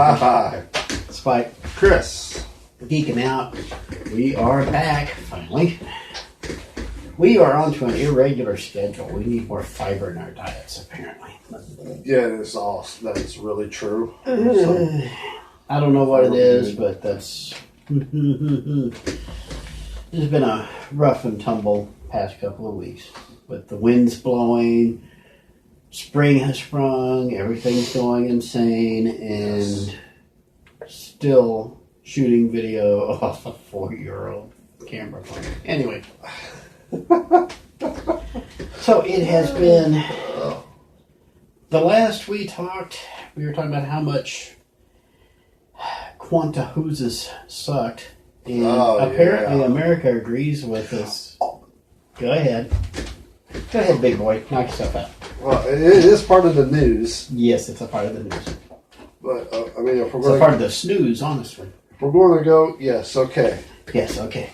Hi. Spike. Chris. Geeking Out. We are back, finally. We are onto an irregular schedule. We need more fiber in our diets, apparently. Yeah, that's awesome. That is really true. I don't know what it is, but that's... It's been a rough and tumble past couple of weeks. With the winds blowing, spring has sprung, everything's going insane, and still shooting video off a 4-year-old camera phone. Anyway. So it has been... The last we talked, we were talking about how much Quanta Hooses sucked. And apparently America agrees with us. Go ahead. Go ahead, big boy. Knock yourself out. Well, it is part of the news. Yes, it's a part of the news. But, I mean, if we're It's going a part of the snooze, honestly. If we're going to go, yes, okay. Yes, okay.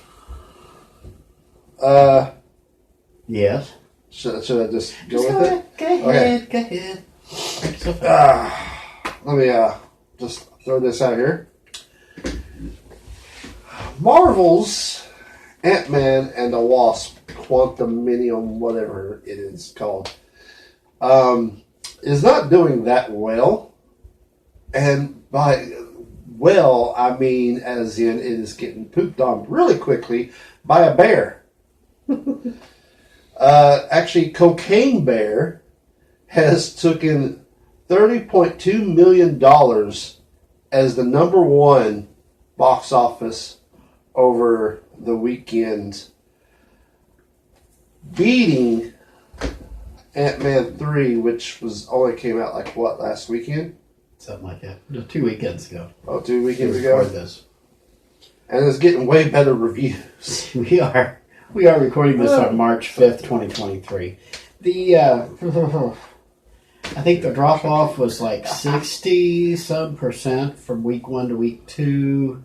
Yes. Should I just go Just with it? Go ahead, okay. Go ahead. Knock yourself out. Let me just throw this out here. Marvel's Ant-Man and the Wasp, Quantuminium, whatever it is called, is not doing that well. And by well, I mean as in it is getting pooped on really quickly by a bear. Actually, Cocaine Bear has taken $30.2 million as the #1 box office over the weekend, beating Ant-Man 3, which was only came out like what, last weekend? Something like that. 2 weekends ago. Oh, 2 weekends ago. This. And it's getting way better reviews. We are recording this on March 5th, 2023. I think the drop off was like 60% from week 1 to week 2.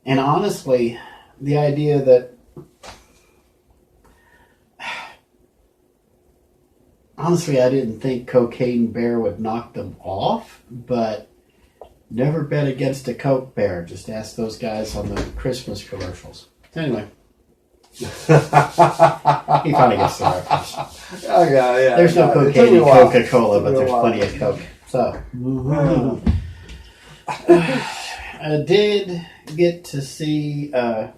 And honestly, the idea that I didn't think Cocaine Bear would knock them off, but never bet against a Coke Bear. Just ask those guys on the Christmas commercials. Anyway. He finally gets the reference. Yeah. There's no cocaine in Coca-Cola, but there's plenty of Coke. So, I did get to see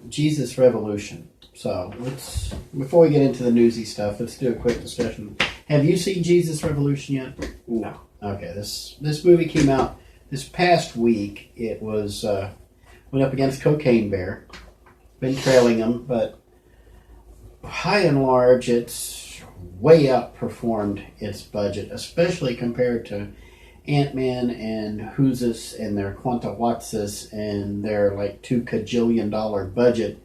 Jesus Revolution. So, before we get into the newsy stuff, let's do a quick discussion. Have you seen Jesus Revolution yet? No. Okay, this movie came out this past week. It was went up against Cocaine Bear. Been trailing him, but by and large, it's way outperformed its budget, especially compared to Ant-Man and Hooses and their Quanta Watsis and their like $2 kajillion budget.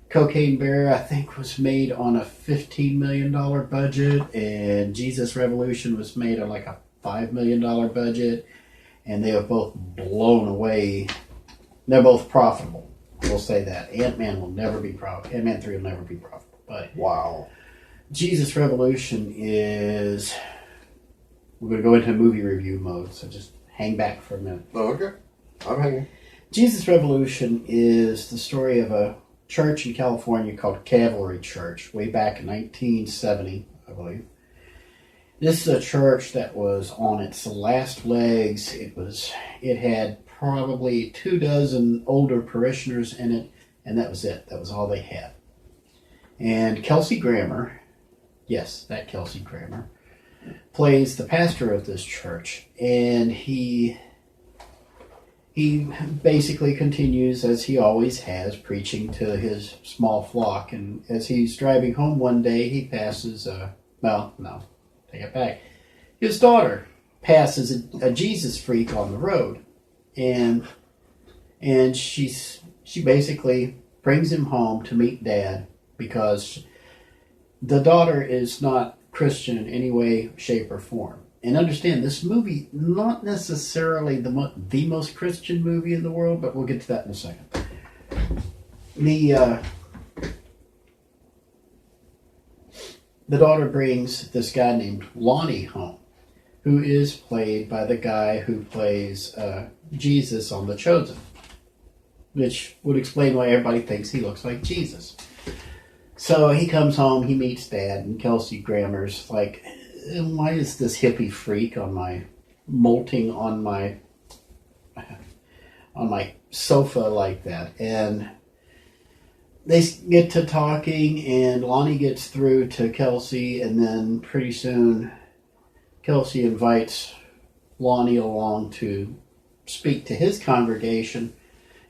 Cocaine Bear, I think, was made on a $15 million budget, and Jesus Revolution was made on like a $5 million budget, and they have both blown away. They're both profitable. We'll say that. Ant-Man will never be profitable. Ant-Man 3 will never be profitable. But wow. Jesus Revolution is... We're going to go into movie review mode, so just hang back for a minute. Oh, okay. I'm hanging. Jesus Revolution is the story of a church in California called Cavalry Church, way back in 1970, I believe. This is a church that was on its last legs. It had probably 24 older parishioners in it, and that was it. That was all they had. And Kelsey Grammer, yes, that Kelsey Grammer, plays the pastor of this church, and he basically continues, as he always has, preaching to his small flock. And as he's driving home one day, he passes take it back. His daughter passes a Jesus freak on the road, and she basically brings him home to meet Dad, because the daughter is not Christian in any way, shape, or form. And understand, this movie, not necessarily the most Christian movie in the world, but we'll get to that in a second. The daughter brings this guy named Lonnie home, who is played by the guy who plays Jesus on The Chosen, which would explain why everybody thinks he looks like Jesus. So he comes home, he meets Dad, and Kelsey Grammer's like, why is this hippie freak molting on my sofa like that? And they get to talking, and Lonnie gets through to Kelsey, and then pretty soon Kelsey invites Lonnie along to speak to his congregation,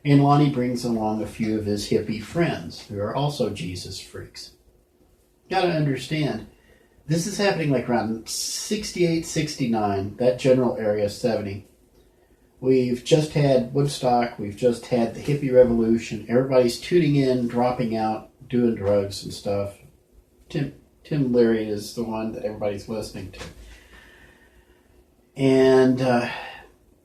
and Lonnie brings along a few of his hippie friends who are also Jesus freaks. Got to understand, this is happening like around 68, 69, that general area, 70. We've just had Woodstock, we've just had the hippie revolution, everybody's tuning in, dropping out, doing drugs and stuff. Tim Leary is the one that everybody's listening to. And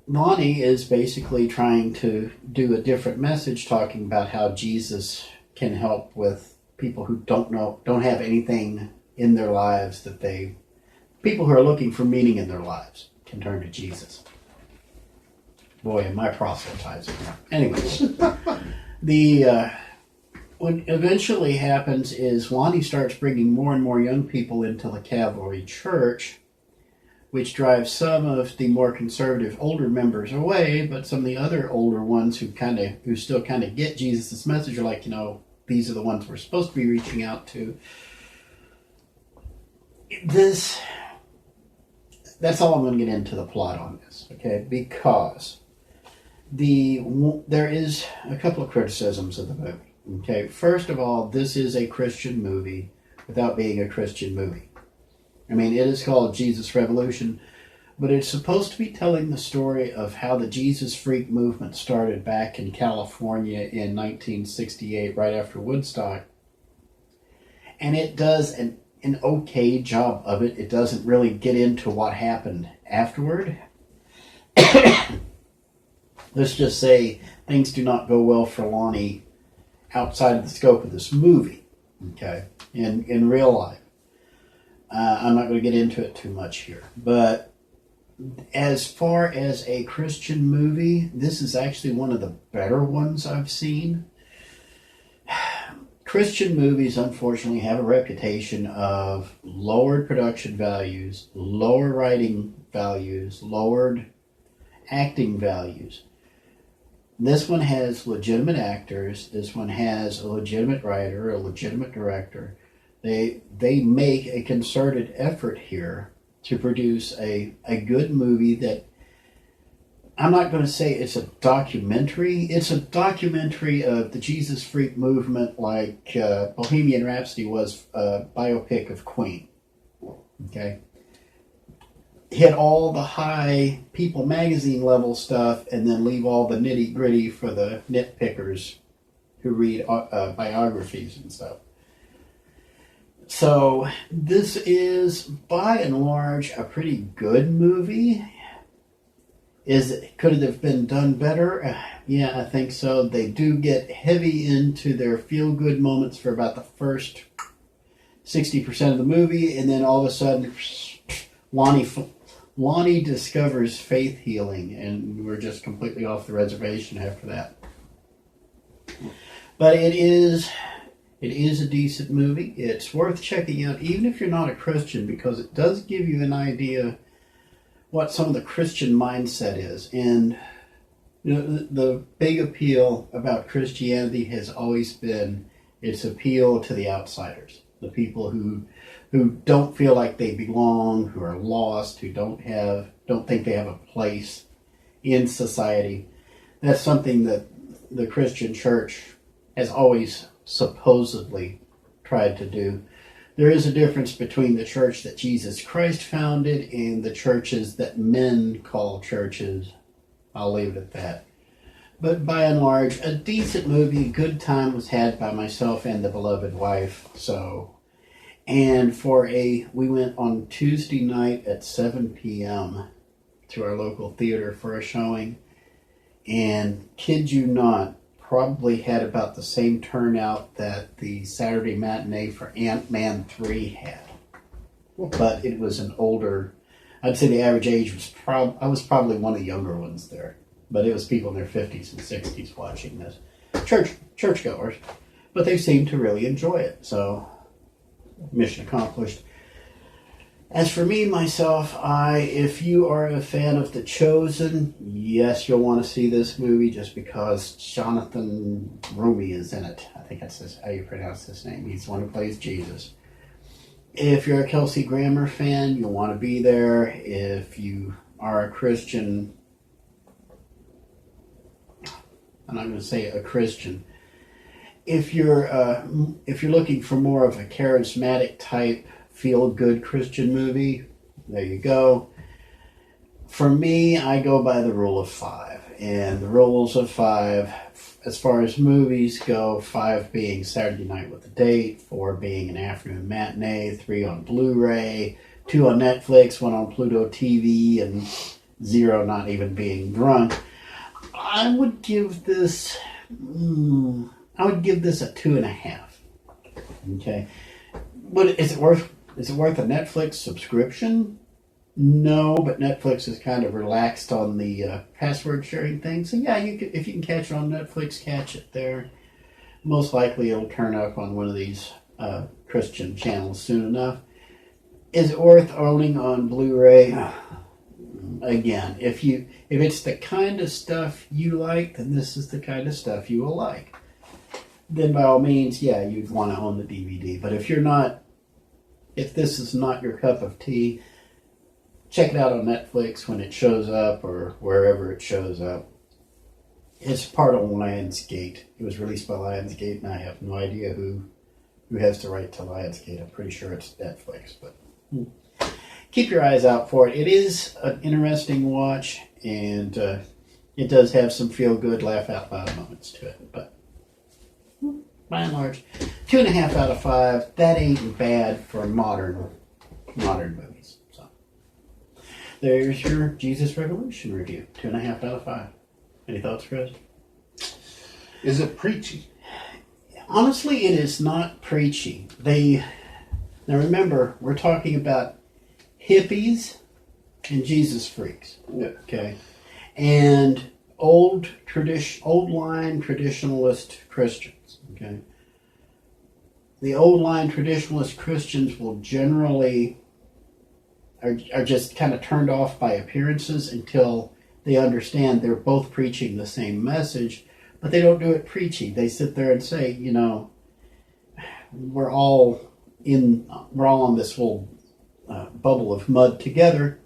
Lonnie is basically trying to do a different message, talking about how Jesus can help with people who don't have anything in their lives people who are looking for meaning in their lives can turn to Jesus. Boy, am I proselytizing. Anyways, what eventually happens is Lonnie starts bringing more and more young people into the Calvary Church, which drives some of the more conservative older members away, but some of the other older ones who still kind of get Jesus' message are like, these are the ones we're supposed to be reaching out to. That's all I'm going to get into the plot on this, okay? Because there is a couple of criticisms of the movie, okay? First of all, this is a Christian movie without being a Christian movie. I mean, it is called Jesus Revolution, but it's supposed to be telling the story of how the Jesus Freak movement started back in California in 1968, right after Woodstock. And it does an okay job of it. It doesn't really get into what happened afterward. Let's just say things do not go well for Lonnie outside of the scope of this movie, okay, in real life. I'm not going to get into it too much here. But as far as a Christian movie, this is actually one of the better ones I've seen. Christian movies, unfortunately, have a reputation of lowered production values, lower writing values, lowered acting values. This one has legitimate actors. This one has a legitimate writer, a legitimate director. They make a concerted effort here to produce a good movie that, I'm not going to say it's a documentary. It's a documentary of the Jesus Freak movement, like Bohemian Rhapsody was a biopic of Queen. Okay? Hit all the high People magazine level stuff and then leave all the nitty gritty for the nitpickers who read biographies and stuff. So this is, by and large, a pretty good movie. Could it have been done better? Yeah, I think so. They do get heavy into their feel-good moments for about the first 60% of the movie, and then all of a sudden, Lonnie discovers faith healing, and we're just completely off the reservation after that. But it is a decent movie. It's worth checking out, even if you're not a Christian, because it does give you an idea what some of the Christian mindset is. And the big appeal about Christianity has always been its appeal to the outsiders, the people who don't feel like they belong, who are lost, who don't think they have a place in society. That's something that the Christian church has always supposedly tried to do. There is a difference between the church that Jesus Christ founded and the churches that men call churches. I'll leave it at that. But by and large, a decent movie, good time was had by myself and the beloved wife. And we went on Tuesday night at 7 p.m. to our local theater for a showing. And kid you not, probably had about the same turnout that the Saturday matinee for Ant-Man 3 had. But it was an older I'd say the average age was I was probably one of the younger ones there, but it was people in their 50s and 60s watching this. Churchgoers, but they seemed to really enjoy it. So, mission accomplished. As for me, myself, if you are a fan of The Chosen, yes, you'll want to see this movie just because Jonathan Roumie is in it. I think that's how you pronounce his name. He's the one who plays Jesus. If you're a Kelsey Grammer fan, you'll want to be there. If you are a Christian, I'm not going to say a Christian. If you're looking for more of a charismatic type, feel-good Christian movie, there you go. For me, I go by the rule of 5. And the rules of 5, as far as movies go, 5 being Saturday night with a date, 4 being an afternoon matinee, 3 on Blu-ray, 2 on Netflix, 1 on Pluto TV, and 0 not even being drunk. I would give this a 2.5. Okay. But is it worth a Netflix subscription? No, but Netflix is kind of relaxed on the password sharing thing. So yeah, if you can catch it on Netflix, catch it there. Most likely it'll turn up on one of these Christian channels soon enough. Is it worth owning on Blu-ray? Again, if it's the kind of stuff you like, then this is the kind of stuff you will like. Then by all means, yeah, you'd want to own the DVD. But if this is not your cup of tea, check it out on Netflix when it shows up or wherever it shows up. It's part of Lionsgate. It was released by Lionsgate, and I have no idea who has the right to Lionsgate. I'm pretty sure it's Netflix, but keep your eyes out for it. It is an interesting watch, and it does have some feel-good, laugh-out-loud moments to it. But by and large, 2.5 out of 5. That ain't bad for modern movies. So there's your Jesus Revolution review. 2.5 out of 5. Any thoughts, Chris? Is it preachy? Honestly, it is not preachy. Now remember, we're talking about hippies and Jesus freaks. Yeah. Okay. And old line traditionalist Christians. Okay. The old line traditionalist Christians will generally are just kind of turned off by appearances until they understand they're both preaching the same message, but they don't do it preachy. They sit there and say, we're all on this little bubble of mud together.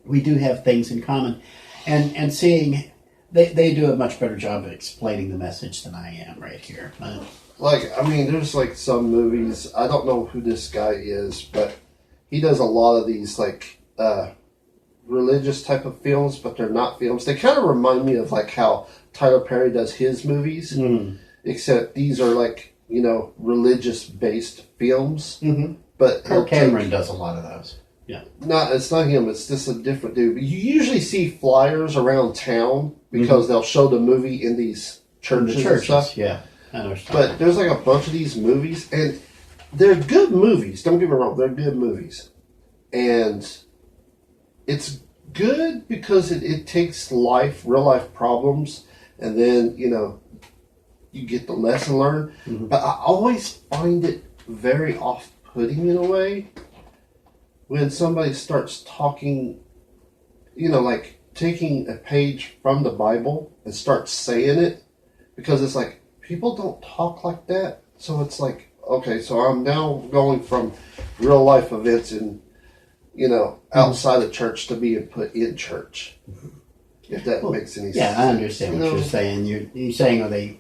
We do have things in common, and seeing they do a much better job of explaining the message than I am right here. There's like some movies. I don't know who this guy is, but he does a lot of these religious type of films, but they're not films. They kind of remind me of like how Tyler Perry does his movies, except these are religious based films. Mm-hmm. But Kirk Cameron does a lot of those. Yeah. No, it's not him. It's just a different dude. But you usually see flyers around town because they'll show the movie in these churches and stuff. Yeah, I know. But there's like a bunch of these movies, and they're good movies. Don't get me wrong. They're good movies. And it's good because it takes real life problems, and then, you get the lesson learned. Mm-hmm. But I always find it very off-putting in a way when somebody starts talking, like taking a page from the Bible and starts saying it, because it's like, people don't talk like that. So it's like, okay, so I'm now going from real life events in, outside of church to being put in church. If that makes any sense. Yeah, I understand what you're saying. You're saying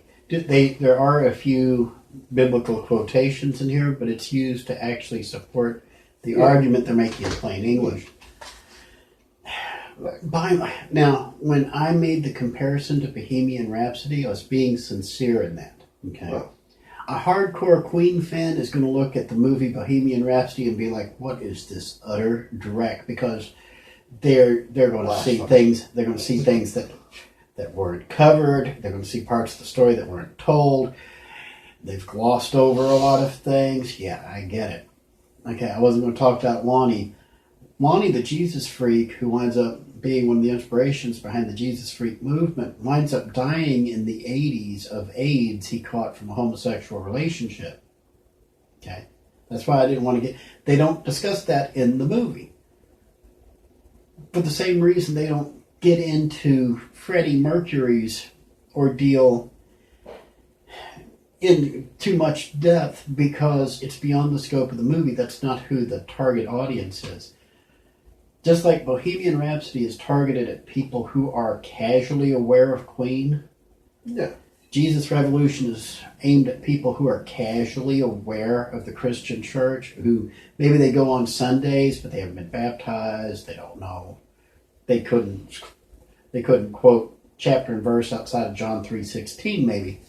there are a few biblical quotations in here, but it's used to actually support the argument they're making in plain English. Now, when I made the comparison to Bohemian Rhapsody, I was being sincere in that. Okay. Wow. A hardcore Queen fan is going to look at the movie Bohemian Rhapsody and be like, "What is this utter dreck?" Because they're going to see things. They're going to see things that weren't covered. They're going to see parts of the story that weren't told. They've glossed over a lot of things. Yeah, I get it. Okay, I wasn't going to talk about Lonnie Lonnie, the Jesus freak, who winds up being one of the inspirations behind the Jesus freak movement, winds up dying in the 80s of AIDS he caught from a homosexual relationship. Okay? That's why I didn't want to get... They don't discuss that in the movie. For the same reason they don't get into Freddie Mercury's ordeal in too much depth because it's beyond the scope of the movie. That's not who the target audience is. Just like Bohemian Rhapsody is targeted at people who are casually aware of Queen. Yeah. Jesus Revolution is aimed at people who are casually aware of the Christian church, who maybe they go on Sundays, but they haven't been baptized, they don't know. They couldn't quote chapter and verse outside of John 3:16 maybe.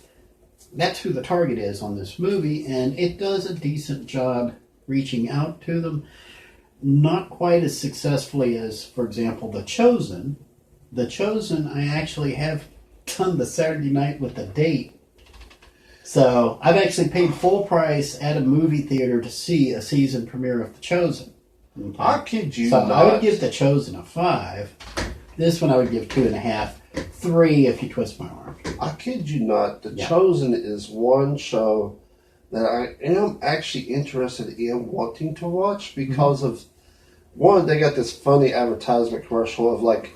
That's who the target is on this movie, and it does a decent job reaching out to them. Not quite as successfully as, for example, The Chosen. The Chosen, I actually have done the Saturday night with a date. So I've actually paid full price at a movie theater to see a season premiere of The Chosen. Okay. I kid you so not. I would give The Chosen a 5. This one I would give 2.5, 3 if you twist my arm. I kid you not. The Yeah. Chosen is one show that I am actually interested in wanting to watch because of, one, they got this funny advertisement commercial of like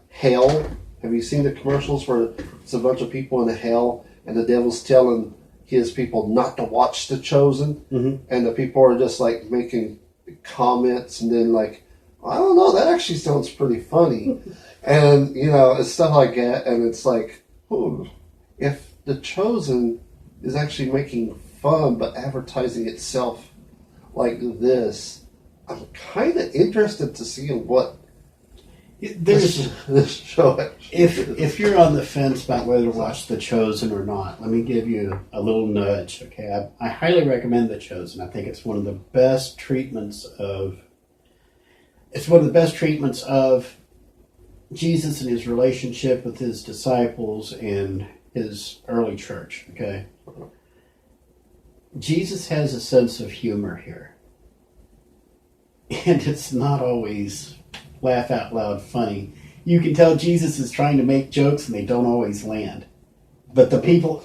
hell. Have you seen the commercials where it's a bunch of people in a hell and the devil's telling his people not to watch The Chosen? Mm-hmm. And the people are just like making comments and then like, I don't know, that actually sounds pretty funny. And, you know, it's stuff like that. And it's like, ooh, if The Chosen is actually making fun but advertising itself like this, I'm kind of interested to see what There's this show actually is. if you're on the fence about whether to watch The Chosen or not, let me give you a little nudge. Okay, I highly recommend The Chosen. I think it's one of the best treatments of. It's one of the best treatments of Jesus and his relationship with his disciples and his early church. Okay, Jesus has a sense of humor here, and it's not always laugh out loud funny. You can tell Jesus is trying to make jokes and they don't always land. But the people,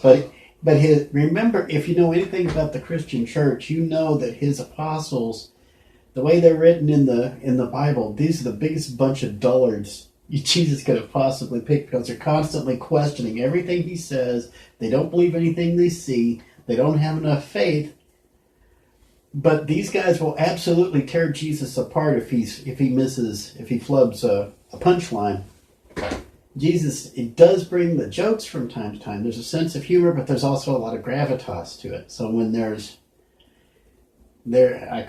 remember, if you know anything about the Christian church, you know that his apostles, the way they're written in the Bible, these are the biggest bunch of dullards Jesus could have possibly picked because they're constantly questioning everything he says. They don't believe anything they see. They don't have enough faith. But these guys will absolutely tear Jesus apart if he flubs a punchline. Jesus, it does bring the jokes from time to time. There's a sense of humor, but there's also a lot of gravitas to it. So when I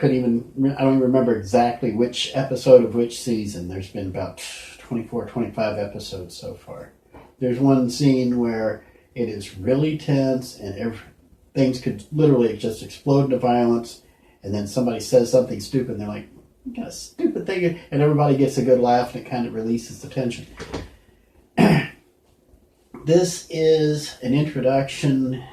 don't even remember exactly which episode of which season. There's been about 24, 25 episodes so far. There's one scene where it is really tense and things could literally just explode into violence. And then somebody says something stupid, and they're like, "You got a stupid thing," and everybody gets a good laugh, and it kind of releases the tension. This is an introduction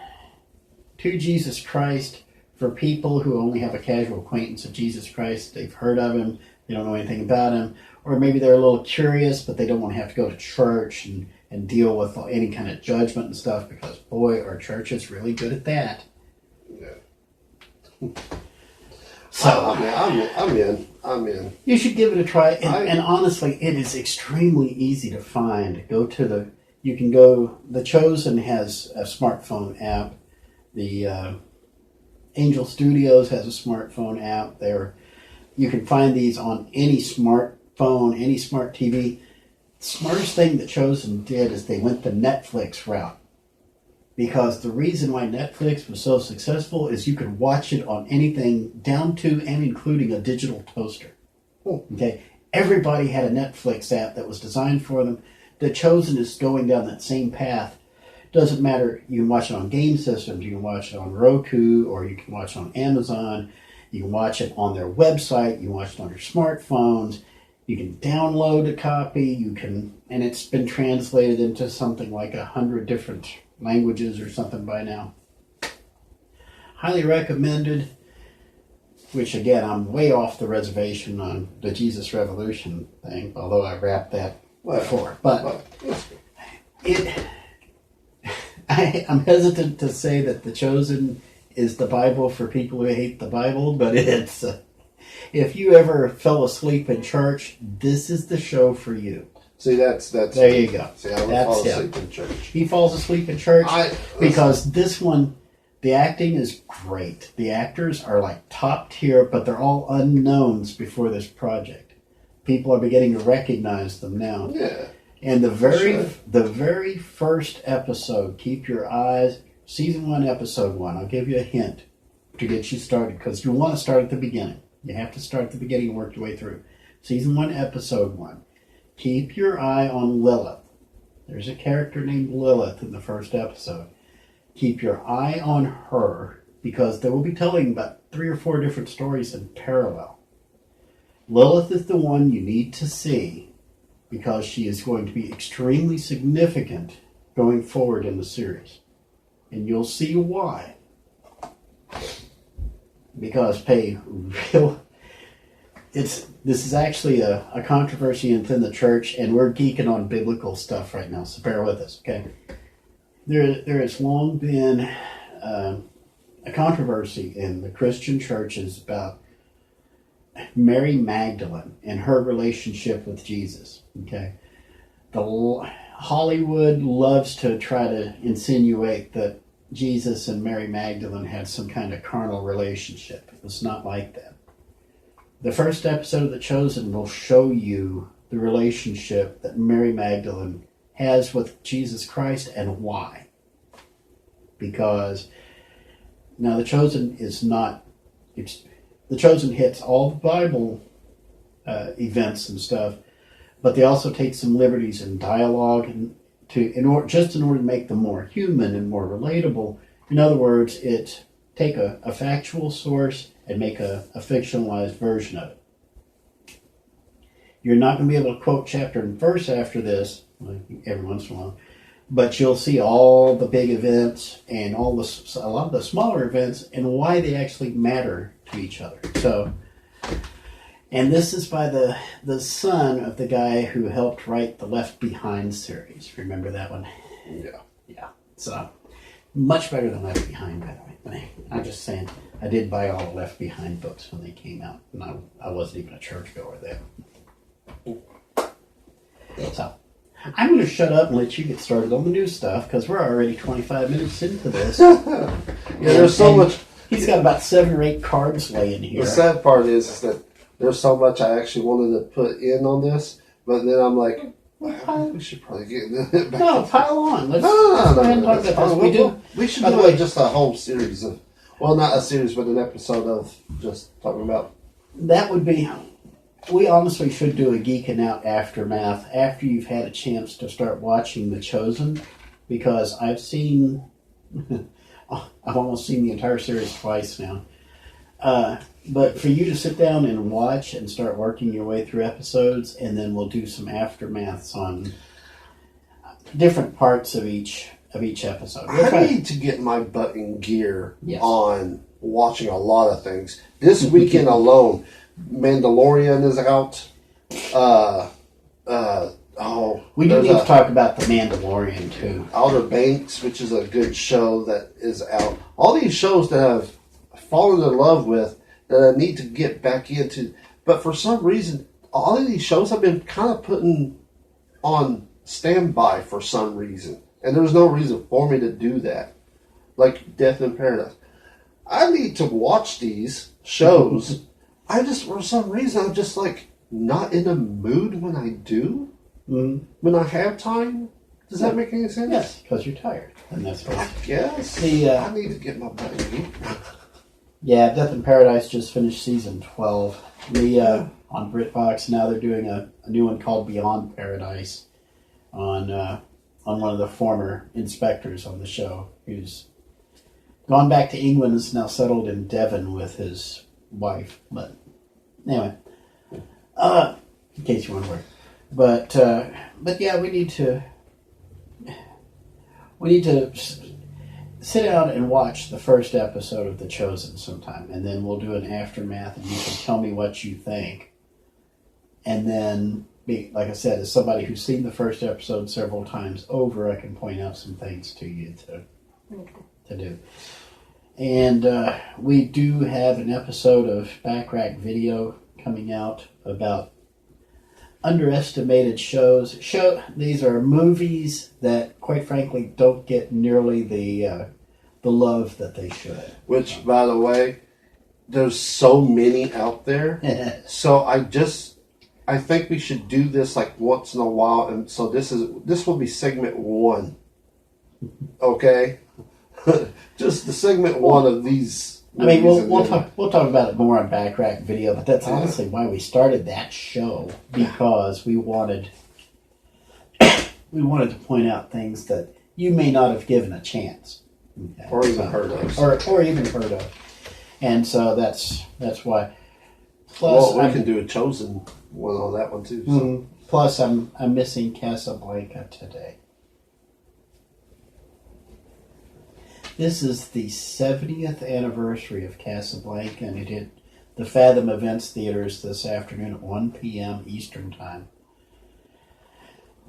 to Jesus Christ for people who only have a casual acquaintance of Jesus Christ. They've heard of him, they don't know anything about him, or maybe they're a little curious, but they don't want to have to go to church and deal with any kind of judgment and stuff, because, boy, our church is really good at that. Yeah. So I'm in. You should give it a try. And honestly, it is extremely easy to find. The Chosen has a smartphone app. The Angel Studios has a smartphone app. You can find these on any smartphone, any smart TV. The smartest thing The Chosen did is they went the Netflix route. Because the reason why Netflix was so successful is you could watch it on anything down to and including a digital toaster. Okay, everybody had a Netflix app that was designed for them. The Chosen is going down that same path. Doesn't matter, you can watch it on game systems, you can watch it on Roku, or you can watch it on Amazon, you can watch it on their website, you can watch it on your smartphones, you can download a copy, and it's been translated into something like 100 different languages or something by now. Highly recommended. which again, I'm way off the reservation on the Jesus Revolution thing, although I wrapped that before. But I'm hesitant to say that The Chosen is the Bible for people who hate the Bible, but it's if you ever fell asleep in church, this is the show for you. See, that's there you go. See, I would fall asleep in church. He falls asleep in church because this one, the acting is great. The actors are like top tier, but they're all unknowns before this project. People are beginning to recognize them now. Yeah. And the very first episode, keep your eyes, season 1, episode 1. I'll give you a hint to get you started because you want to start at the beginning. You have to start at the beginning and work your way through. Season 1, episode 1. Keep your eye on Lilith. There's a character named Lilith in the first episode. Keep your eye on her because they will be telling about 3 or 4 different stories in parallel. Lilith is the one you need to see because she is going to be extremely significant going forward in the series. And you'll see why. Because this is actually a controversy within the church, and we're geeking on biblical stuff right now, so bear with us, okay? There has long been a controversy in the Christian churches about Mary Magdalene and her relationship with Jesus, okay? Hollywood loves to try to insinuate that Jesus and Mary Magdalene had some kind of carnal relationship. It was not like that. The first episode of The Chosen will show you the relationship that Mary Magdalene has with Jesus Christ and why. Because now The Chosen is not, The Chosen hits all the Bible events and stuff, but they also take some liberties in dialogue in order to make them more human and more relatable. In other words, it take a factual source and make a fictionalized version of it. You're not going to be able to quote chapter and verse after this, like every once in a while, but you'll see all the big events and a lot of the smaller events and why they actually matter to each other. So, and this is by the son of the guy who helped write the Left Behind series. Remember that one? Yeah. Yeah. So, much better than Left Behind, by the way. But I'm just saying, I did buy all the Left Behind books when they came out, and I wasn't even a churchgoer then. So, I'm going to shut up and let you get started on the new stuff, because we're already 25 minutes into this. There's so much. He's got about 7 or 8 cards laying here. The sad part is that there's so much I actually wanted to put in on this, but then I'm like, we should probably get it back. No, pile on. Let's no, go ahead and talk about this. We should do just a whole series of, well, not a series, but an episode of just talking about. That would be, we honestly should do a Geekin Out aftermath after you've had a chance to start watching The Chosen, because I've almost seen the entire series twice now. But for you to sit down and watch and start working your way through episodes, and then we'll do some aftermaths on different parts of each episode. I need to get my butt in gear Yes. on watching a lot of things. This weekend alone, Mandalorian is out. We do need to talk about The Mandalorian too. Outer Banks, which is a good show that is out. All these shows that I've fallen in love with that I need to get back into. But for some reason, all of these shows I've been kind of putting on standby for some reason. And there's no reason for me to do that. Like Death in Paradise. I need to watch these shows. For some reason, I'm just like not in the mood when I do. Mm-hmm. When I have time. Does that make any sense? Yes, because you're tired. And that's what I guess. I need to get my butt in gear. Yeah, Death in Paradise just finished season 12. On BritBox now they're doing a new one called Beyond Paradise on one of the former inspectors on the show who's gone back to England and is now settled in Devon with his wife. But anyway, in case you wonder. But yeah, we need to sit down and watch the first episode of The Chosen sometime, and then we'll do an aftermath, and you can tell me what you think. And then, like I said, as somebody who's seen the first episode several times over, I can point out some things to you to do. And we do have an episode of Backrack Video coming out about underestimated shows. These are movies that, quite frankly, don't get nearly the love that they should. Which, by the way, there's so many out there. So I think we should do this like once in a while, and so this will be segment 1. Okay, just the segment 1 of these. I mean, we'll talk about it more on Backrack Video, but that's honestly why we started that show, because we wanted to point out things that you may not have given a chance, okay? Or even heard of, or even heard of, and so that's why. Plus, we can do a Chosen one on that one too. So. Plus, I'm missing Casablanca today. This is the 70th anniversary of Casablanca, and it hit the Fathom Events Theaters this afternoon at 1 p.m. Eastern Time.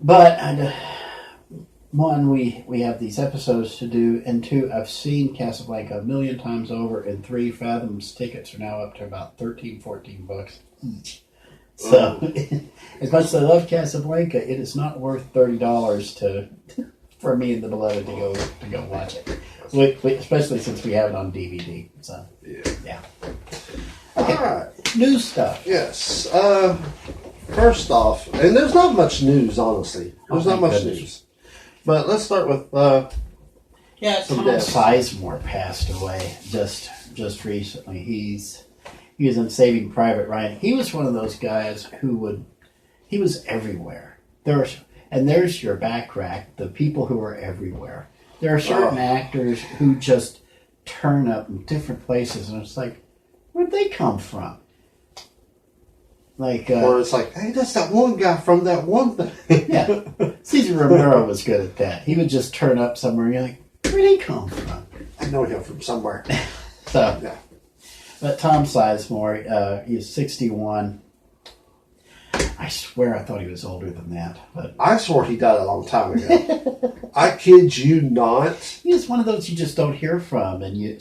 But, one, we have these episodes to do, and 2, I've seen Casablanca a million times over, and 3, Fathom's tickets are now up to about $13-14 each. So, as much as I love Casablanca, it is not worth $30 for me and the beloved to go watch it. Especially since we have it on DVD. So, yeah. Okay. All right. News stuff. Yes. First off, and there's not much news, honestly. There's not much news. But let's start with Tom deaths. Sizemore passed away just recently. He was in Saving Private Ryan. He was one of those guys he was everywhere. There's your back rack, the people who are everywhere. There are certain actors who just turn up in different places, and it's like, where'd they come from? Like, or it's like, hey, that's that one guy from that one thing. Yeah, Cesar Romero was good at that. He would just turn up somewhere, and you're like, where'd he come from? I know him from somewhere. So, yeah. But Tom Sizemore, he's 61. I swear I thought he was older than that. But I swore he died a long time ago. I kid you not. He's one of those you just don't hear from, and you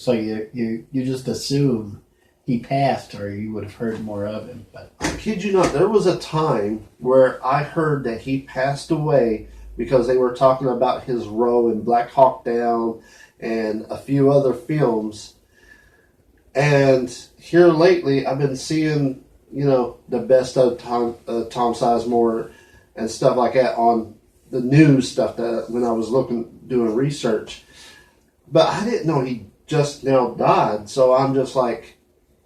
just assume he passed, or you would have heard more of him. But I kid you not. There was a time where I heard that he passed away because they were talking about his role in Black Hawk Down and a few other films. And here lately, I've been seeing, the best of Tom Sizemore and stuff like that on the news stuff that when I was doing research. But I didn't know he just now died, so I'm just like,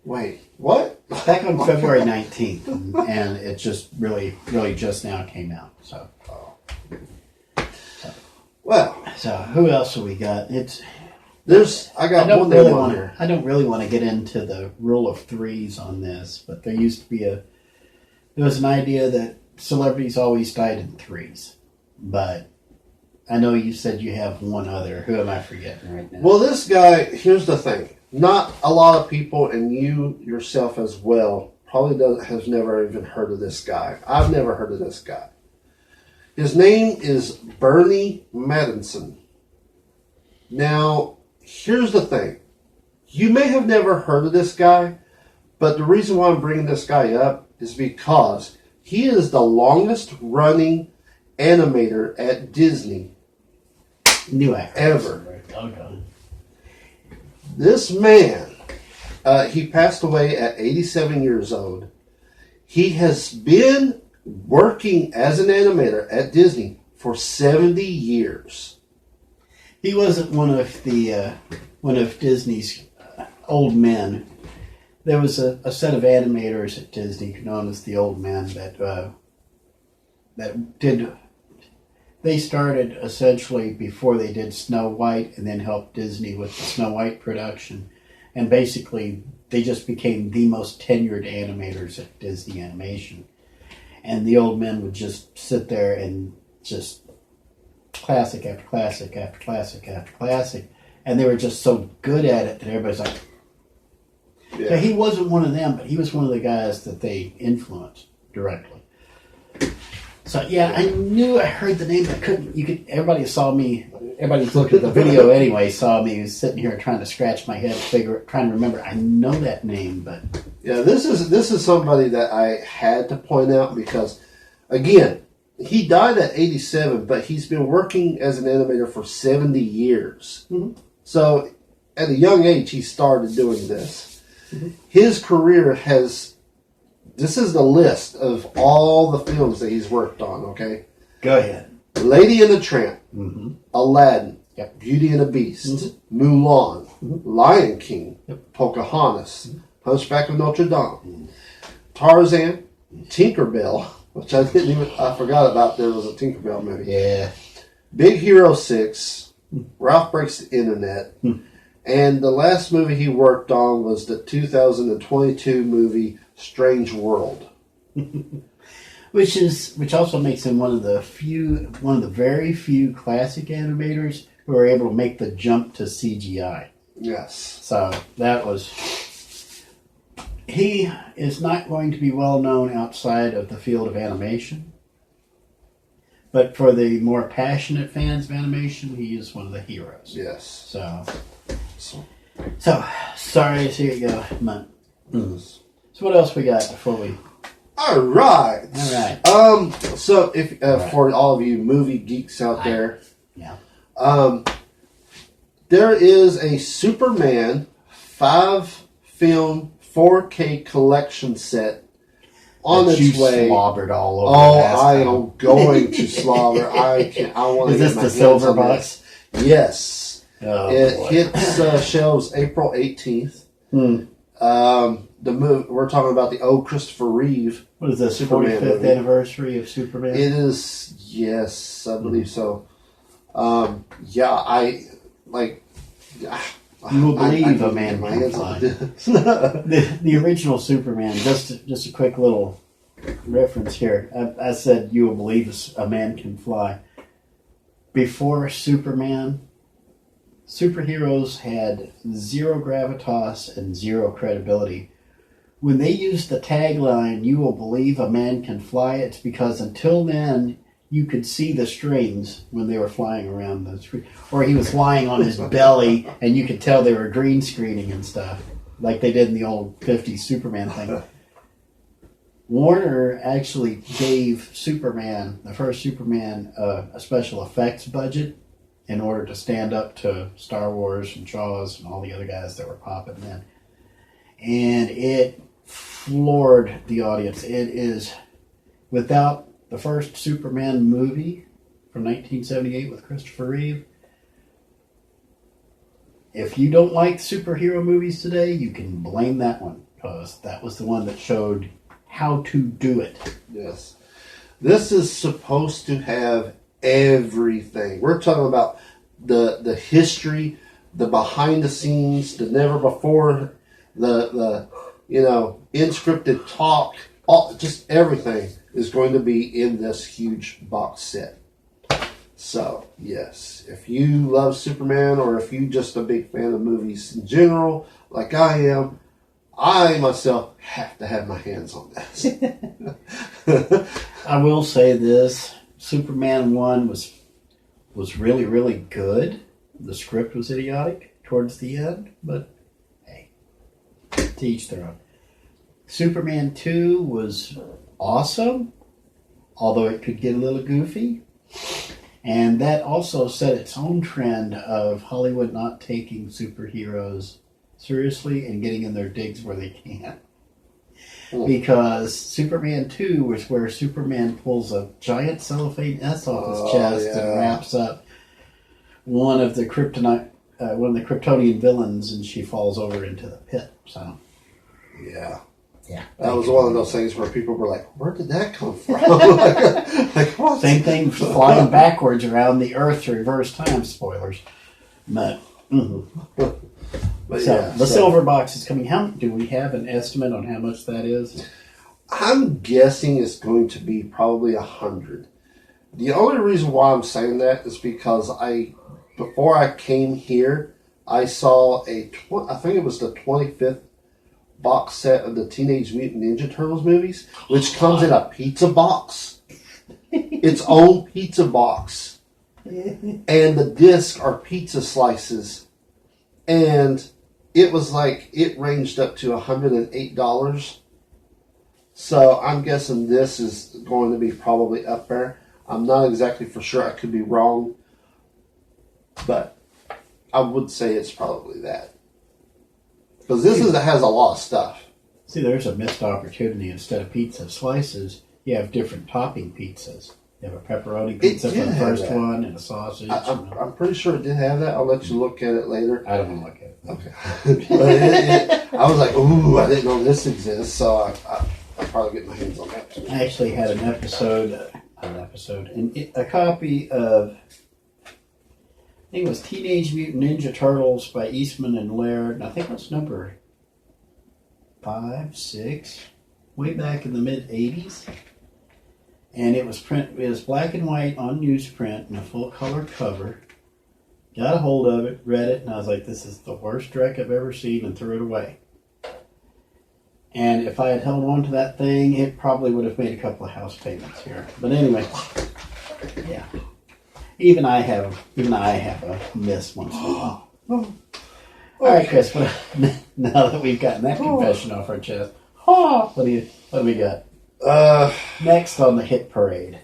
wait, what? Back on February 19th, and it just really just now came out. So, So who else have we got? I got one name on here. I don't really want to get into the rule of threes on this, but there used to be there was an idea that celebrities always died in threes. But I know you said you have one other. Who am I forgetting right now? Well, this guy, here's the thing. Not a lot of people, and you yourself as well, probably has never even heard of this guy. I've never heard of this guy. His name is BURNY MATTINSON. Now, here's the thing. You may have never heard of this guy, but the reason why I'm bringing this guy up is because he is the longest running animator at Disney New actor. ever. Okay. This man, he passed away at 87 years old. He has been working as an animator at Disney for 70 years. He wasn't one of Disney's old men. There was a set of animators at Disney known as the old men that did. They started essentially before they did Snow White, and then helped Disney with the Snow White production, and basically they just became the most tenured animators at Disney Animation. And the old men would just sit there and just classic after classic after classic after classic. and they were just so good at it that everybody's like. Yeah. So he wasn't one of them, but he was one of the guys that they influenced directly. So yeah, I knew I heard the name, but I couldn't. Everybody saw me. Everybody who's looked at the video anyway saw me sitting here trying to scratch my head, trying to remember. I know that name, but yeah, this is somebody that I had to point out because, again, he died at 87, but he's been working as an animator for 70 years. Mm-hmm. So at a young age, he started doing this. Mm-hmm. His career has. This is the list of all the films that he's worked on, okay? Go ahead. Lady and the Tramp, Mm-hmm. Aladdin, Yep. Beauty and the Beast, Mm-hmm. Mulan, Mm-hmm. Lion King, Yep. Pocahontas, Hunchback of Notre Dame, Tarzan, Tinkerbell, which I forgot about there was a Tinkerbell movie. Yeah. Big Hero 6, Ralph Breaks the Internet, Hmm. and the last movie he worked on was the 2022 movie Strange World. Which also makes him one of the very few classic animators who are able to make the jump to CGI. Yes. So he is not going to be well known outside of the field of animation. But for the more passionate fans of animation, he is one of the heroes. Yes. So So, sorry to see it go, but so what else we got before we? all right. All right. So if for all of you movie geeks out there, Yeah. there is a Superman 5-film 4K collection set on That its you way. slobbered all over. Oh, last I time. am going to slobber. I want to. Is this get my the hands silver on box? this. Yes. Oh, It boy. hits shelves April 18th. Hmm. The movie we're talking about, the old Christopher Reeve. What is this? Superman 45th movie. anniversary of Superman. It is, yes, I believe so. Yeah, I like. You will believe I a man my can hands fly. on this. The original Superman. Just a quick little reference here. I said you will believe a man can fly. Before Superman, superheroes had zero gravitas and zero credibility. When they used the tagline, "You will believe a man can fly," it's because until then, you could see the strings when they were flying around the screen. Or he was lying on his belly, and you could tell they were green screening and stuff, like they did in the old 50s Superman thing. Warner actually gave Superman, the first Superman, a special effects budget in order to stand up to Star Wars and Jaws and all the other guys that were popping then. And it floored the audience. It is, without the first Superman movie from 1978 with Christopher Reeve, if you don't like superhero movies today, you can blame that one, because that was the one that showed how to do it. Yes. This is supposed to have everything. We're talking about the history, the behind the scenes, the never before, the unscripted talk, just everything is going to be in this huge box set. So, yes, if you love Superman, or if you just a big fan of movies in general, like I am, I myself have to have my hands on this. I will say this: Superman 1 was really, really good. The script was idiotic towards the end, but hey, to each their own. Superman 2 was awesome, although it could get a little goofy. And that also set its own trend of Hollywood not taking superheroes seriously and getting in their digs where they can. Because Superman 2 was where Superman pulls a giant cellophane S off his chest and wraps up one of the Kryptonian villains, and she falls over into the pit. So, Yeah. yeah, That was one of those things where people were like, where did that come from? like what? Same thing, flying backwards around the Earth to reverse time. Spoilers, but. But So yeah, the silver box is coming. How do we have an estimate on how much that is? I'm guessing it's going to be probably 100. The only reason why I'm saying that is because before I came here, I saw I think it was the 25th box set of the Teenage Mutant Ninja Turtles movies, which comes in a pizza box. Its own pizza box. And the discs are pizza slices. And it was like, it ranged up to $108. So I'm guessing this is going to be probably up there. I'm not exactly for sure. I could be wrong. But I would say it's probably that. Because this has a lot of stuff. See, there's a missed opportunity. Instead of pizza slices, you have different topping pizzas. You have a pepperoni pizza for the first one and a sausage. I'm pretty sure it did have that. I'll let you look at it later. I don't want to look at it. Okay. But I was like, ooh, I didn't know this exists, so I'll probably get my hands on that too. I actually had a copy of, I think it was Teenage Mutant Ninja Turtles by Eastman and Laird, and I think it was number 5, 6, way back in the mid-'80s. And it was black and white on newsprint and a full color cover. Got a hold of it, read it, and I was like, this is the worst wreck I've ever seen, and threw it away. And if I had held on to that thing, it probably would have made a couple of house payments here. But anyway, yeah. Even I have a miss once in a while. All right, Chris. Now that we've gotten that confession off our chest, what do we got? Next on the hit parade.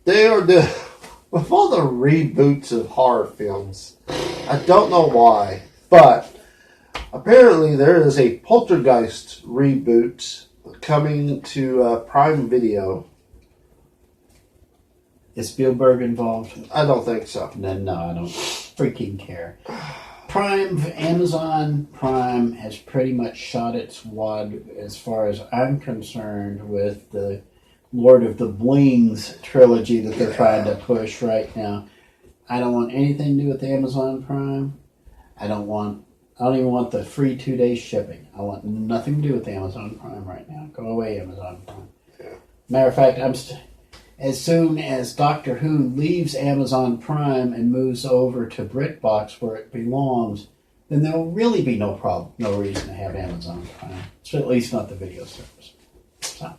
They are with all the reboots of horror films. I don't know why, but apparently there is a Poltergeist reboot coming to Prime Video. Is Spielberg involved? I don't think so. No, I don't freaking care. Amazon Prime has pretty much shot its wad, as far as I'm concerned, with the Lord of the Blings trilogy that they're trying to push right now. I don't want anything to do with Amazon Prime. I don't even want the free 2-day shipping. I want nothing to do with Amazon Prime right now. Go away, Amazon Prime. Yeah. Matter of fact, as soon as Doctor Who leaves Amazon Prime and moves over to BritBox where it belongs, then there will really be no reason to have Amazon Prime. So at least not the video service. So,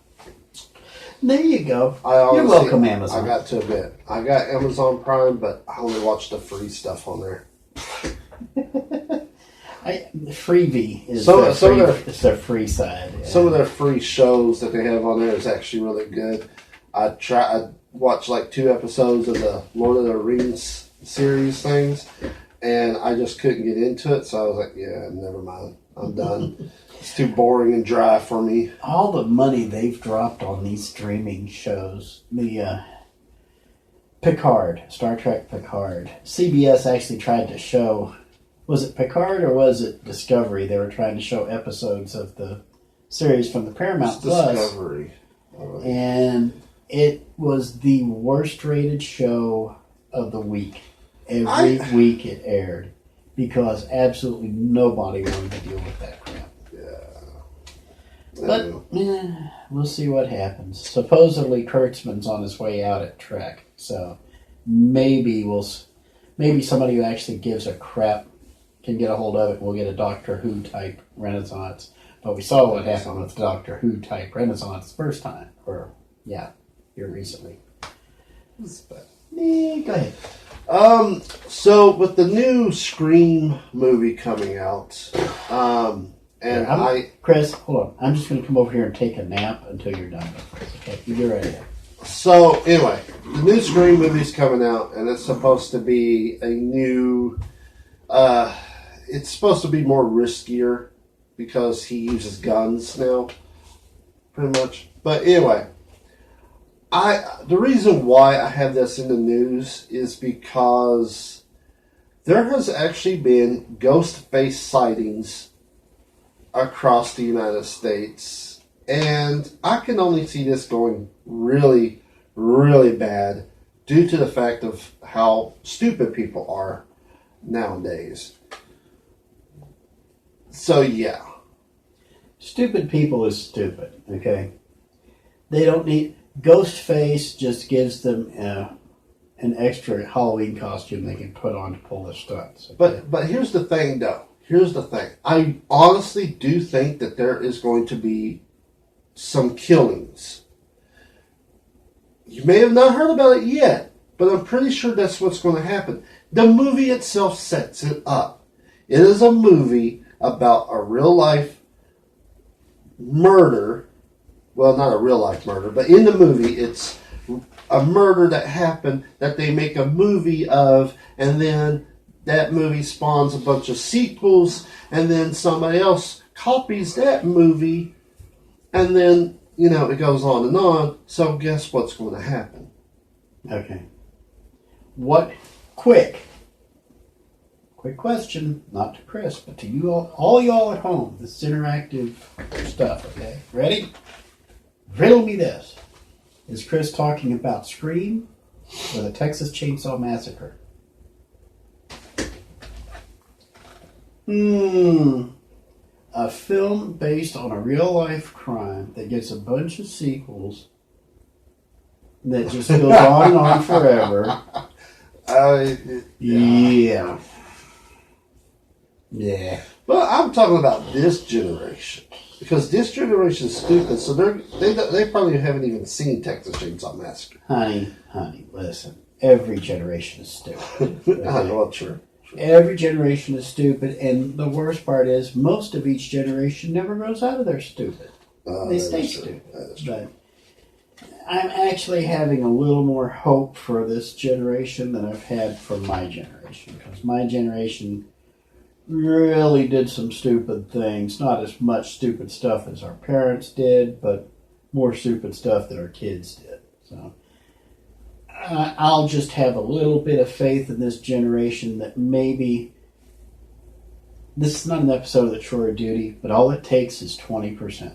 there you go. You're welcome, Amazon. I got to admit, I got Amazon Prime, but I only watch the free stuff on there. Freebie is their free side. Yeah. Some of their free shows that they have on there is actually really good. I watched like 2 episodes of the Lord of the Rings series things, and I just couldn't get into it, so I was like, yeah, never mind. I'm done. It's too boring and dry for me. All the money they've dropped on these streaming shows. The Picard, Star Trek Picard. CBS actually tried to show, was it Picard or was it Discovery? They were trying to show episodes of the series from the Paramount Plus. Discovery. And it was the worst rated show of the week. Every week it aired because absolutely nobody wanted to deal with that crap. Yeah. But we'll see what happens. Supposedly Kurtzman's on his way out at Trek, so maybe somebody who actually gives a crap can get a hold of it. We'll get a Doctor Who type renaissance. But we saw what happened with Doctor Who type renaissance the first time, here recently. Go ahead. So with the new Scream movie coming out, Chris, hold on. I'm just going to come over here and take a nap until you're done. Okay, you get ready. So anyway, the new Scream movie's coming out, and it's supposed to be a new. It's supposed to be more riskier because he uses guns now, pretty much. But anyway. The reason why I have this in the news is because there has actually been ghost face sightings across the United States, and I can only see this going really, really bad due to the fact of how stupid people are nowadays. So yeah. Stupid people is stupid, okay? They don't need... Ghostface just gives them an extra Halloween costume they can put on to pull the stunts. But here's the thing, though. Here's the thing. I honestly do think that there is going to be some killings. You may have not heard about it yet, but I'm pretty sure that's what's going to happen. The movie itself sets it up. It is a movie about a real-life murder. Well, not a real-life murder, but in the movie, it's a murder that happened that they make a movie of, and then that movie spawns a bunch of sequels, and then somebody else copies that movie, and then, it goes on and on. So guess what's going to happen? Okay. Quick question, not to Chris, but to you all y'all at home, this is interactive stuff, okay? Ready? Riddle me this. Is Chris talking about Scream or the Texas Chainsaw Massacre? A film based on a real-life crime that gets a bunch of sequels that just goes on and on forever. Yeah. But I'm talking about this generation. Because this generation is stupid, so they probably haven't even seen Texas Chainsaw Massacre. Honey, listen. Every generation is stupid. Okay? I know, true. Every generation is stupid, and the worst part is most of each generation never grows out of their stupid. They stay stupid. But I'm actually having a little more hope for this generation than I've had for my generation, because my generation really did some stupid things. Not as much stupid stuff as our parents did, but more stupid stuff that our kids did. So I'll just have a little bit of faith in this generation that maybe this is not an episode of the True or Duty, but all it takes is 20%.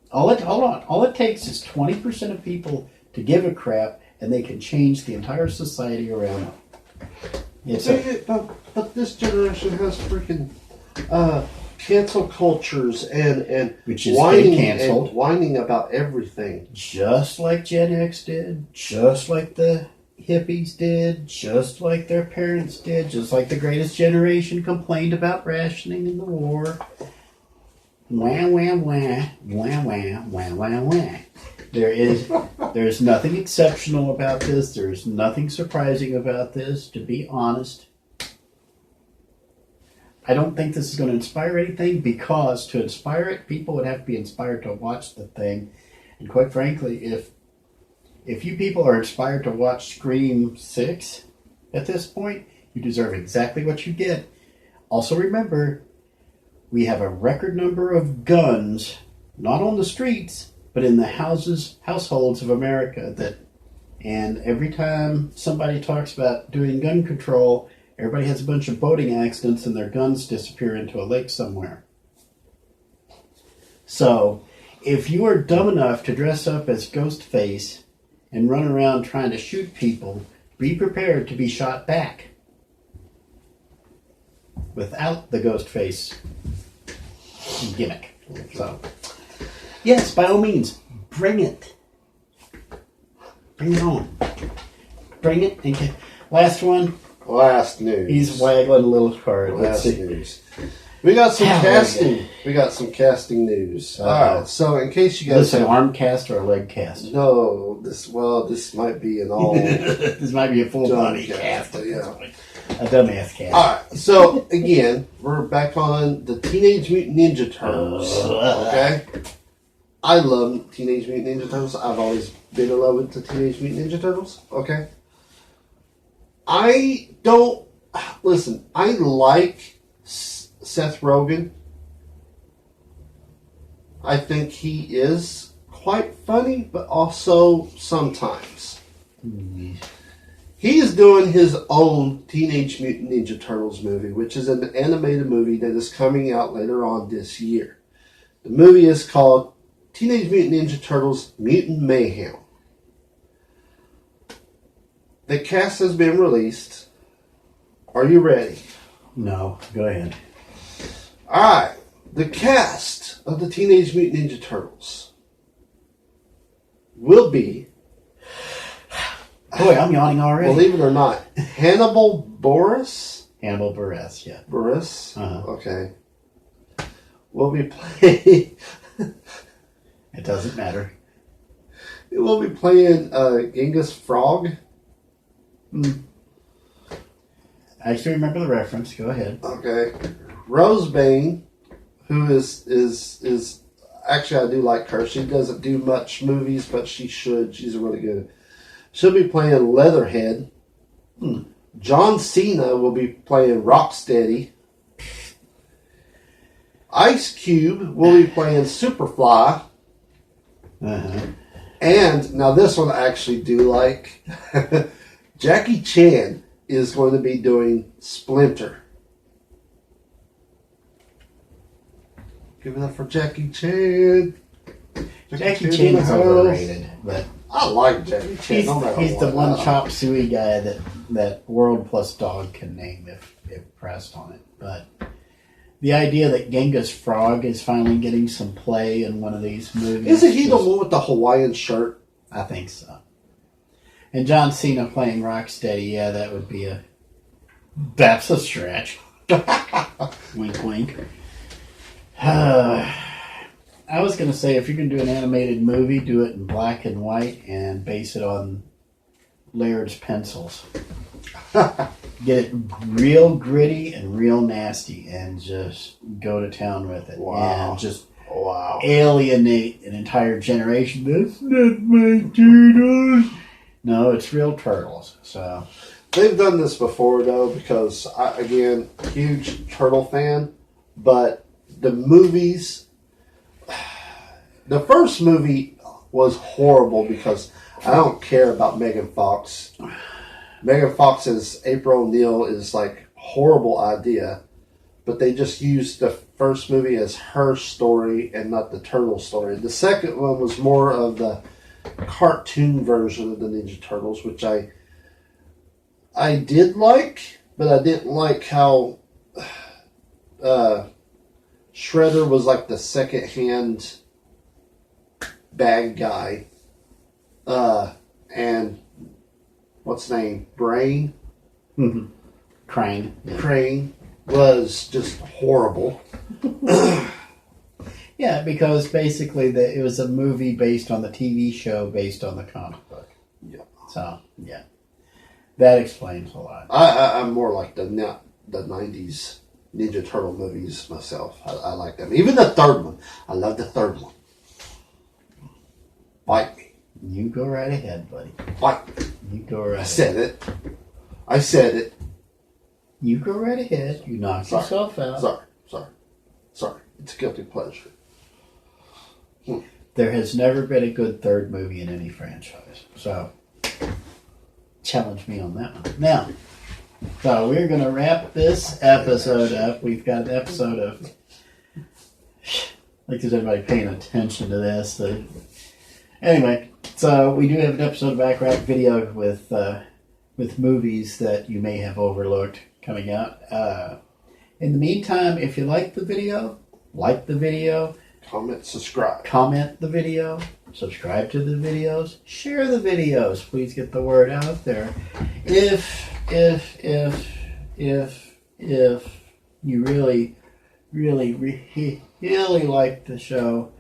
All it takes is 20% of people to give a crap, and they can change the entire society around them. But this generation has freaking cancel cultures and which is getting canceled, and whining about everything. Just like Gen X did, just like the hippies did, just like their parents did, just like the greatest generation complained about rationing in the war. Wah, wah, wah, wah, wah, wah, wah, wah. There's nothing exceptional about this. There's nothing surprising about this, to be honest. I don't think this is going to inspire anything, because to inspire it, people would have to be inspired to watch the thing. And quite frankly, if you people are inspired to watch Scream 6 at this point, you deserve exactly what you get. Also remember, we have a record number of guns, not on the streets, but in the households of America. And every time somebody talks about doing gun control, everybody has a bunch of boating accidents and their guns disappear into a lake somewhere. So, if you are dumb enough to dress up as Ghostface and run around trying to shoot people, be prepared to be shot back without the Ghostface gimmick. So, yes, by all means, bring it. Bring it on. Bring it and get... Last one. Last news. He's waggling a little card. Last news. We got some casting. We got some casting news. All right. So in case you guys, is this an arm cast or a leg cast? No. This might be an all. This might be a full body cast. Yeah. A dumbass cast. All right. So again, we're back on the Teenage Mutant Ninja Turtles. Okay. I love Teenage Mutant Ninja Turtles. I've always been in love with the Teenage Mutant Ninja Turtles. Okay. I like Seth Rogen. I think he is quite funny, but also sometimes. He's doing his own Teenage Mutant Ninja Turtles movie, which is an animated movie that is coming out later on this year. The movie is called Teenage Mutant Ninja Turtles Mutant Mayhem. The cast has been released. Are you ready? No, go ahead. Alright. The cast of the Teenage Mutant Ninja Turtles will be Boy, I'm yawning already. Believe it or not, Hannibal Buress. Hannibal Buress, yeah. Buress? Uh-huh. Okay. We'll be playing... It doesn't matter. We'll be playing Genghis Frog. I still remember the reference. Go ahead. Okay. Rosebane, who is actually, I do like her. She doesn't do much movies, but she should. She's really good. She'll be playing Leatherhead. John Cena will be playing Rocksteady. Ice Cube will be playing Superfly. Uh-huh. And now this one I actually do like. Jackie Chan is going to be doing Splinter. Give it up for Jackie Chan. Jackie Chan is overrated, but I like Jackie Chan. he's the one chop suey guy that World Plus Dog can name if pressed on it. But the idea that Genghis Frog is finally getting some play in one of these movies. Isn't he the one with the Hawaiian shirt? I think so. And John Cena playing Rocksteady, yeah, that would be that's a stretch. Wink, wink. I was going to say, if you're going to do an animated movie, do it in black and white and base it on Laird's pencils. Get it real gritty and real nasty and just go to town with it. Wow. And just alienate an entire generation. That's not my turtles. No, it's real turtles. So They've done this before, though, because, again, huge turtle fan, but the movies... The first movie was horrible because I don't care about Megan Fox. Megan Fox as April O'Neil is like horrible idea, but they just used the first movie as her story and not the turtle story. The second one was more of the cartoon version of the Ninja Turtles, which I did like, but I didn't like how Shredder was like the second hand bad guy, and what's his name? Brain? Crane. Yeah. Crane was just horrible. Yeah, because basically it was a movie based on the TV show based on the comic book. Yeah. So, yeah. That explains a lot. I'm more like the 90s Ninja Turtle movies myself. I like them. Even the third one. I love the third one. Bite me. You go right ahead, buddy. Bite me. You go right ahead. I said it. You go right ahead. You knock yourself out. Sorry. It's a guilty pleasure. There has never been a good third movie in any franchise. So, challenge me on that one. Now, so we're going to wrap this episode up. We've got an episode of... Like, there's anybody paying attention to this. Anyway, so we do have an episode of Backburners video with movies that you may have overlooked coming out. In the meantime, if you like the video, Comment, subscribe. comment the video, subscribe to the videos, share the videos. Please get the word out there. If you really like the show,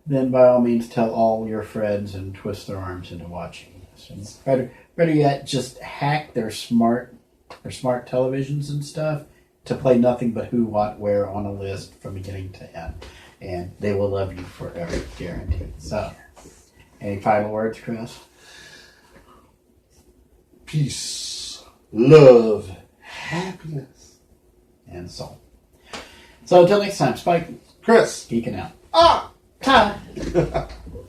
then by all means tell all your friends and twist their arms into watching this. And better yet, just hack their smart televisions and stuff to play nothing but who, what, where on a list from beginning to end. And they will love you forever, guaranteed. So, any final words, Chris? Peace, love, happiness, and soul. So until next time, Spike, Chris, Geekin Out. Ah! Ta!